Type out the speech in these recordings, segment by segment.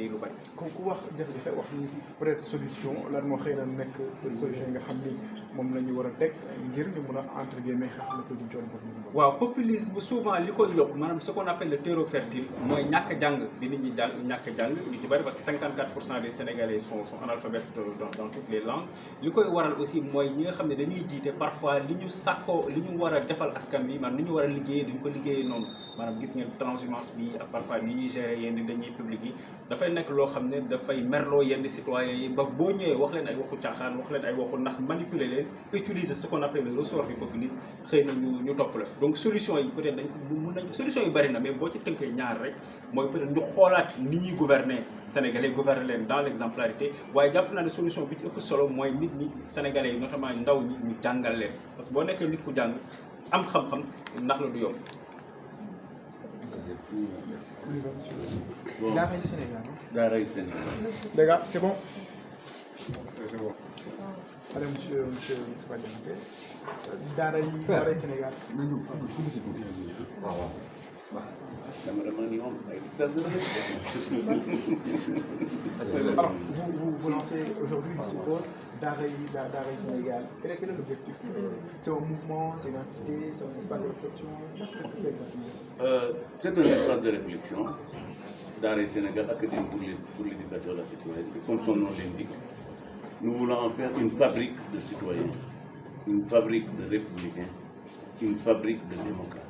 liggéey lu bari. ku wax jafe-jafe wax ni peut-être solution lan moo xëy na nekk solution yi nga xam ni moom la ñu war a teg ngir ñu mun a entre guillemets xeex la populisme. waaw populisme souvent li koy yokk maanaam ce qu'on appelle le terreau fertile mooy ñàkk jàng bi nit ñi ñàkk jàng ñu ci bari parce que 54% des Sénégalais sont analphabètes dans toutes les langues. li koy waral aussi mooy ñi nga xam ne dañuy jiite parfois li ñu sàkkoo li ñu war a defal askan bi maanaam li ñu war a liggéeyee duñ ko liggéeyee noonu maanaam gis ngeen transhumance bi ak parfois ni ñuy gérer yenn dañuy public yi dafay nekk loo xam ne dafay merloo yenn citoyens yi ba boo ñëwee wax leen ay waxu caaxaan wax leen ay waxu ndax manipuler leen utiliser ce qu'on appelle le ressort du populisme xëy na ñu topp la donc solution yi peut-être dañ ko mun nañ solution yi bari na mais boo ci tënkee ñaar rek mooy peut-être ñu xoolaat ni ñuy gouverner Sénégalais gouverner leen dans l'exemplarité waaye jàpp naa ne solution bi ci ëpp solo mooy nit ñi Sénégalais yi notamment ndaw ñi ñu jàngal leen parce que boo nekkee nit ku jàng am xam-xam ndax la du yomb. Bon. Daaray Sénégal. Daaray Sénégal. Les gars, c'est bon? C'est bon. Allez, monsieur Badianté. Daaray Sénégal. Alors, vous lancez aujourd'hui, je suppose, Daaray Sénégal. Quel est l'objectif? C'est un mouvement, c'est une entité, c'est un espace de réflexion? Qu'est-ce que c'est exactement? C'est un espace de réflexion. Daaray Sénégal, Académie pour l'éducation de la citoyenneté. Comme son nom l'indique, nous voulons en faire une fabrique de citoyens, une fabrique de républicains, une fabrique de démocrates.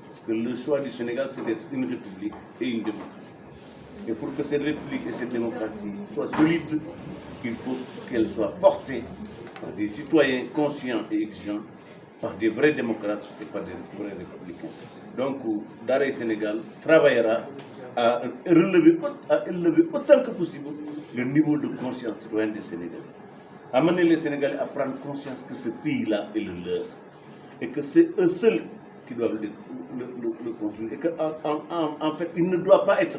Parce que le choix du Sénégal, c'est d'être une république et une démocratie. Et pour que cette république et cette démocratie soient solides, il faut qu'elles soient portées par des citoyens conscients et exigeants, par des vrais démocrates et par des vrais républicains. Donc, Daaray Sénégal travaillera à élever autant que possible le niveau de conscience citoyenne des Sénégalais. Amener les Sénégalais à prendre conscience que ce pays-là est le leur et que c'est eux seuls qui doivent le construire. Et qu'en fait, il ne doit pas être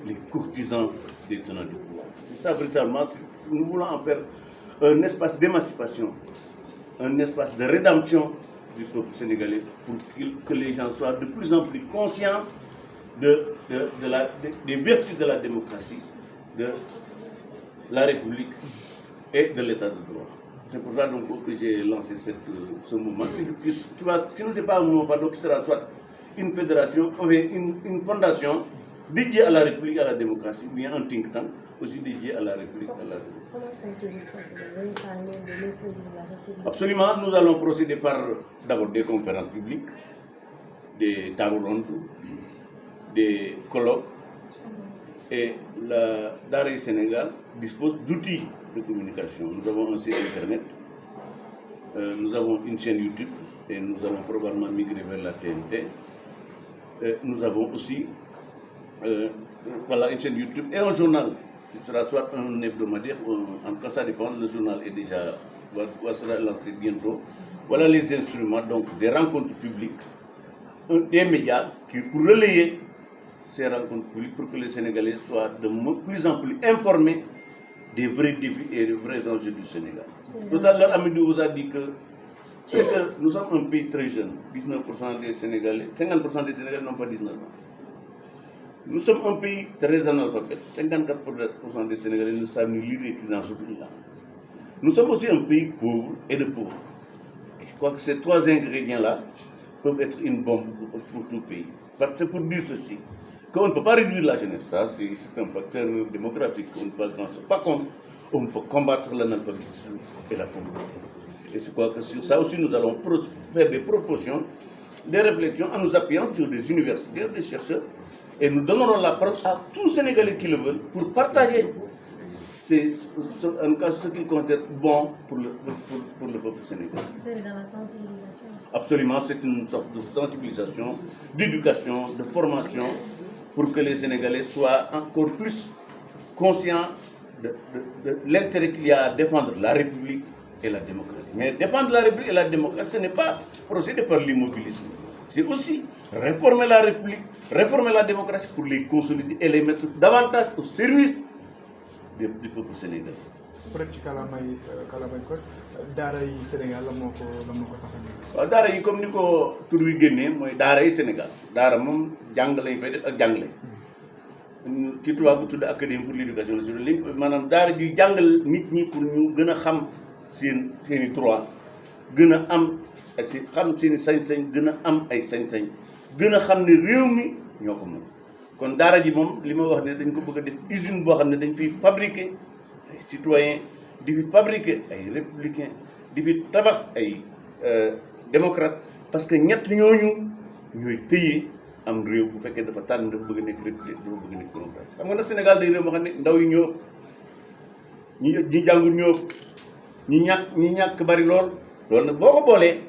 les courtisans des tenants du pouvoir. C'est ça véritablement, nous voulons en faire un espace d'émancipation, un espace de rédemption du peuple sénégalais pour que les gens soient de plus en plus conscients des vertus de la démocratie, de la République et de l'état de droit. C'est pour ça donc que j'ai lancé ce mouvement qui ne sait pas un mouvement qui sera soit une fédération ou une fondation dédiée à la République et à la démocratie, ou bien un think tank aussi dédié à la République et à la démocratie. Absolument, nous allons procéder par d'abord des conférences publiques, des tables rondes, des colloques, et la Daaray Sénégal dispose d'outils de communication. Nous avons un site internet, nous avons une chaîne YouTube et nous allons probablement migrer vers la TNT. Nous avons aussi une chaîne YouTube et un journal qui sera soit un hebdomadaire ou en tout cas ça dépend, le journal est déjà sera lancé bientôt. Voilà les instruments, donc des rencontres publiques, des médias qui pour relayer ces rencontres publiques pour que les Sénégalais soient de plus en plus informés des vrais défis et des vrais enjeux du Sénégal. Tout à l'heure, Amidou vous a dit que nous sommes un pays très jeune, 19% des Sénégalais, 50% des Sénégalais n'ont pas 19 ans. Nous sommes un pays très analphabète, 54% des Sénégalais ne savent ni lire et écrire dans ce pays-là. Nous sommes aussi un pays pauvre et de pauvres. Je crois que ces trois ingrédients-là peuvent être une bombe pour tout pays. C'est pour dire ceci, qu'on ne peut pas réduire la jeunesse, ça c'est un facteur démographique, on ne peut pas grand-chose. Par contre, on peut combattre l'analphabétisme et la pauvreté. Et je crois que sur ça aussi nous allons faire des propositions, des réflexions en nous appuyant sur des universitaires, des chercheurs, et nous donnerons la parole à tous Sénégalais qui le veulent pour partager en cas ce qu'ils considèrent bon pour le peuple sénégalais. Vous êtes dans la sensibilisation? Absolument, c'est une sorte de sensibilisation, d'éducation, de formation, pour que les Sénégalais soient encore plus conscients de l'intérêt qu'il y a à défendre la République et la démocratie. Mais défendre la République et la démocratie, ce n'est pas procéder par l'immobilisme. C'est aussi réformer la République, réformer la démocratie pour les consolider et les mettre davantage au service du peuple sénégalais. peut-être ci kàllaamay kon Daaray Sénégal la moo ko tax a jóg. waaw daara yi comme ni ko tur wi génnee mooy Daaray Sénégal daara moom jàng lañ fay def ak jàngale ci tubaab bu tudd académie pour l'éducation nationale li maanaam daara juy jàngal nit ñi pour ñu gën a xam seeni droit gën a am xam seeni sañ-sañ gën a am ay sañ-sañ gën a xam ne réew mi ñoo ko moom. kon daara ji moom li ma wax ne dañ ko bëgg a def usine boo xam ne dañ fiy fabriquer ay citoyens di fi fabriquer ay républicains di fi tabax ay démocrates parce que ñett ñooñu ñooy tëye am réew bu fekkee dafa tànn dafa bëgg a nekk république dafa bëgg a nekk démocratie xam nga nag Sénégal day réew moo xam ne ndaw yi ñoo ñi jàngul ñoo ñi ñàkk bari lool loolu nag boo ko boolee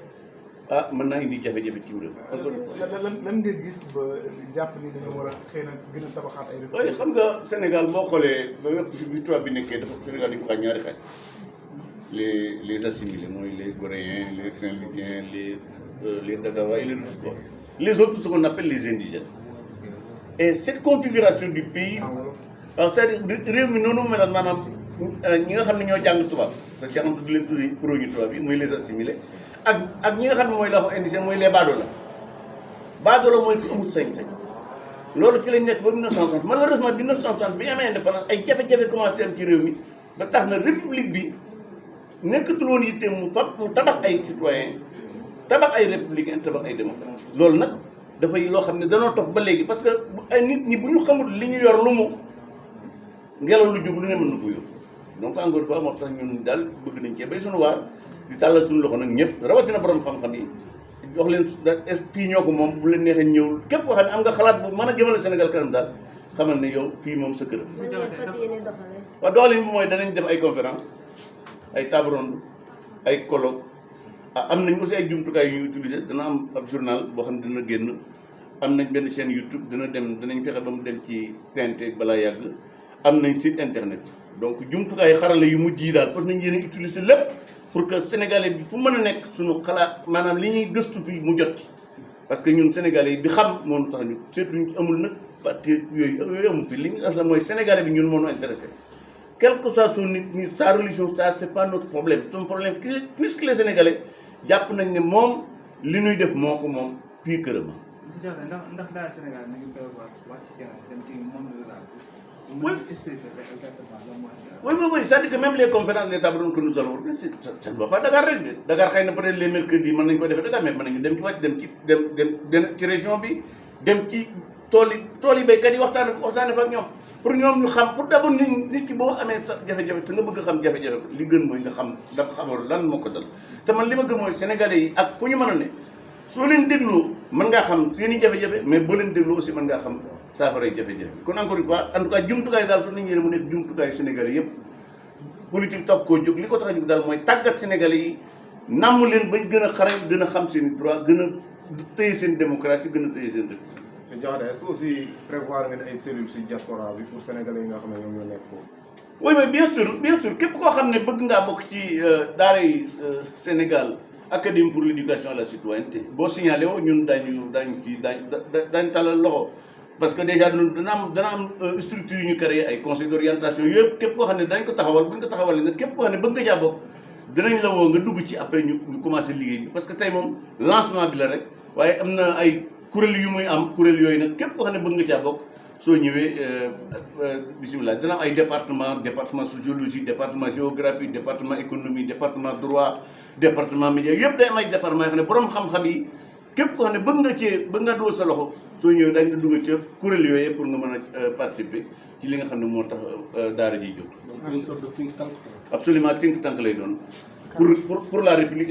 mën naa indi jafe-jafe ci réew. lan nga gis ba jàpp ni dañoo war a xëy na gën a tabaxaat ay réew. xam nga Sénégal boo xoolee ba waxtu bi tubaab bi nekkee dafa Sénégal dañu ko xaaj ñaari xaaj les assimilés mooy les Goréens les Saint-Louisiens les Dagawa et les Louskois. Les autres, ce qu'on appelle les indigènes. Et cette configuration du pays, c'est-à-dire réew mi noonu mel maanaam ñi nga xam ne ñoo jàng tubaab parce que xam nga leen tuddi pro ñu tubaab yi mooy les assimilés ak ñi nga xam ne mooy la indigène mooy les baadoolo mooy ko amul sañ-sañ loolu ci lañ nekk ba 1960 malheureusement 1960 bi ñu amee indépendance ay jafe-jafe commencé am ci réew mi ba tax na république bi nekkatul woon yitte mu tabax ay citoyens tabax ay républicain tabax ay démocrate loolu nag dafay loo xam ne danoo topp ba léegi parce que ay nit ñi bu ñu xamul li ñu yor lu mu ngelaw lu jóg lu ne mën na ko yóbbu donc encore une fois moo tax ñun daal bëgg nañ cee bay suñu waar di tàllal suñu loxo nag ñëpp rawatina borom xam-xam yi wax leen fii ñoo ko moom bu leen neexee ñëw képp koo xam ne am nga xalaat bu mën a jëmale Sénégal kanam daal xamal ne yow fii moom sa kër. waaw doxalin bi mooy danañ def ay conférence ay table ronde ay colloque am nañ aussi ay jumtukaay yu ñuy utiliser dana am ab journal boo xam ne dina génn am nañ benn chaîne YouTube danañ fexe ba mu dem ci TNT balaa yàgg am nañ site internet donc jumtukaay xarala yu mujj yi daal parce que nañ yéen a utiliser lépp pour que sénégalais bi fu mën a nekk suñu xalaat maanaam li ñuy gëstu fii mu jot parce que ñun sénégalais yi bi xam moo tax ñu surtout amul nag parti yooyu amul fi li nga xam mooy sénégalais bi ñun moo ñu intéressé quel que soit son nit ni sa religion ça c'est pas notre problème son problème puisque les sénégalais jàpp nañ ne moom li ñuy def moo ko moom fii këram. ndax daal Sénégal mi ngi prévoir wàcc ci terrain dem ci monde rural. Oui, c'est-à-dire que même les conférences des tables rondes que nous allons organiser, ça ne va pas Dakar rek de Dakar xëy na peut-être les mercredis mën nañu ko defee Dakar mais mën nañu dem ci wàcc dem ci région bi dem ci tool yi béykat yi waxtaane fa ak ñoom pour ñoom ñu xam pour d'abord nit ki boo amee sa jafe-jafe te nga bëgg a xam jafe-jafe li gën mooy nga xam dafa xamoon lan moo ko dal te man li ma gën mooy sénégalais yi ak fu ñu mën a ne soo leen déglu mën ngaa xam seen i jafe-jafe mais boo leen déglu aussi mën ngaa xam saafaray jafe-jafe kon encore une fois en tout cas jumtukaay daal te nañu mu nekk jumtukaay sénégalais yëpp politique tax koo jóg li ko tax a jóg daal mooy tàggat sénégalais yi namm leen bañ gën a xarañ gën a xam seen i droit gën a téye seen démocratie gën a téye seen dëkk. monsieur Diakhaté est-ce que aussi prévoir ngeen ay cellules si diaspora bi pour sénégalais yi nga xam ne ñoom ñoo nekk foofu. oui mais bien sûr képp koo xam ne bëgg ngaa bokk ci daara yi Sénégal académie pour l'éducation à la citoyenneté boo signalé woo ñun daañu talal loxo parce que déjà dana am structure yu ñu créé ay conseil d'orientation yëpp képp koo xam ne dañ ko taxawal bu ñu ko taxawalee nag képp koo xam ne bëgg nga caa bokk dinañ la woo nga dugg ci après ñu commencé liggéey bi parce que tey moom lancement bi la rek waaye am na ay kuréel yu muy am kuréel yooyu nag képp koo xam ne bëgg nga caa bokk soo ñëwee bisimilah dina am ay département sociologie département géographie département économie département droit département média yëpp day am ay département yoo xam ne borom xam-xam yi képp koo xam ne bëgg nga dugal sa loxo soo ñëwee dañ la dugal ca kuréel yooyu pour nga mën a participer ci li nga xam ne moo tax daara ji jóg. donc c'est une sorte de think tank. absolument think tank lay doon pour la république.